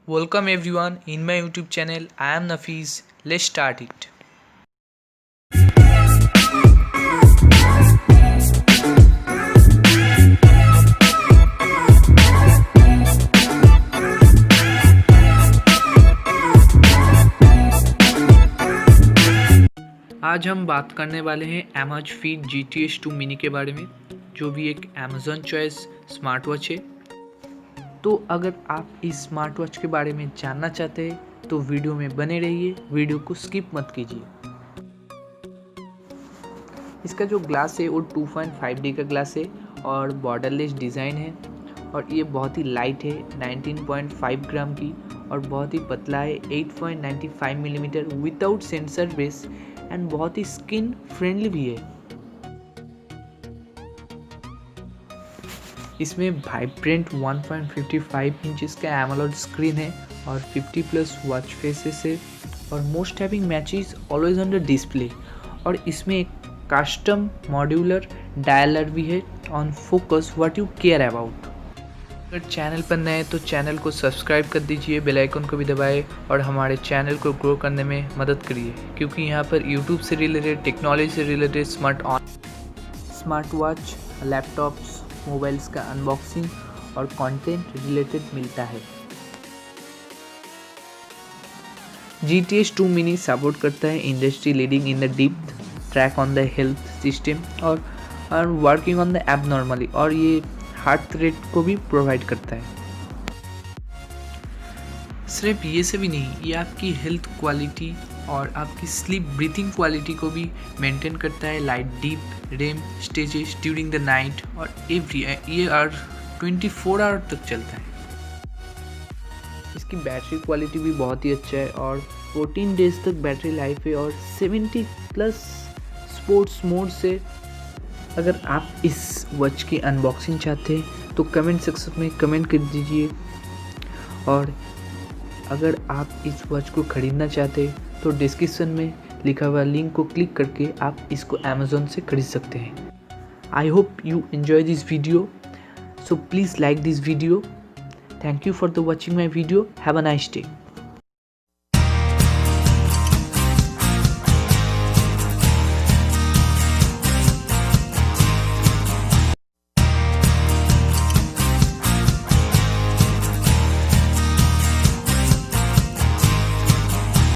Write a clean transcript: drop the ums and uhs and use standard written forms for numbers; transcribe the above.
Welcome everyone in my YouTube channel. I am Nafis. Let's start it. आज हम बात करने वाले हैं Amazfit फिट GTS 2 मिनी के बारे में, जो भी एक Amazon चॉइस स्मार्ट वॉच है। तो अगर आप इस स्मार्ट वॉच के बारे में जानना चाहते हैं तो वीडियो में बने रहिए, वीडियो को स्किप मत कीजिए। इसका जो ग्लास है वो 2.5D का ग्लास है और बॉर्डरलेस डिज़ाइन है और ये बहुत ही लाइट है, 19.5 ग्राम की, और बहुत ही पतला है, 8.95 millimetre without sensor base and बहुत ही स्किन फ्रेंडली भी है। इसमें वाइब्रेंट 1.55 इंचेस का एमोलेड स्क्रीन है और 50+ वॉच फेसेस है और most having matches always on the display. और इसमें एक कस्टम मॉड्यूलर डायलर भी है on focus what you care about. अगर चैनल पर नए हैं तो चैनल को सब्सक्राइब कर दीजिए, बेल आइकन को भी दबाएं और हमारे चैनल को ग्रो करने में मदद करिए, क्योंकि यहाँ पर यूट्यूब से रिलेटेड, टेक्नोलॉजी से related, smart watch, laptops, mobiles का अनबॉक्सिंग और कंटेंट रिलेटेड मिलता है। GTS 2 मिनी सपोर्ट करता है industry leading in the depth track on the health system और वर्किंग ऑन द एबनॉर्मली, और ये हार्ट रेट को भी प्रोवाइड करता है। सिर्फ ये से भी नहीं, ये आपकी हेल्थ क्वालिटी और आपकी स्लीप ब्रीथिंग क्वालिटी को भी मेंटेन करता है। Light deep REM stages during the night और ये 24 आवर तक चलता है। इसकी बैटरी क्वालिटी भी बहुत ही अच्छा है और 14 डेज तक बैटरी लाइफ है और 70+ स्पोर्ट्स मोड से। अगर आप इस वॉच की अनबॉक्सिंग चाहते हैं तो कमेंट सेक्शन में कमेंट कर दीजिए, और अगर आप इस वॉच को ख़रीदना चाहते हैं तो डिस्क्रिप्शन में लिखा हुआ लिंक को क्लिक करके आप इसको अमेज़ॉन से खरीद सकते हैं। I hope you enjoy this video, so please like this video. Thank you for the watching my video. Have a nice day.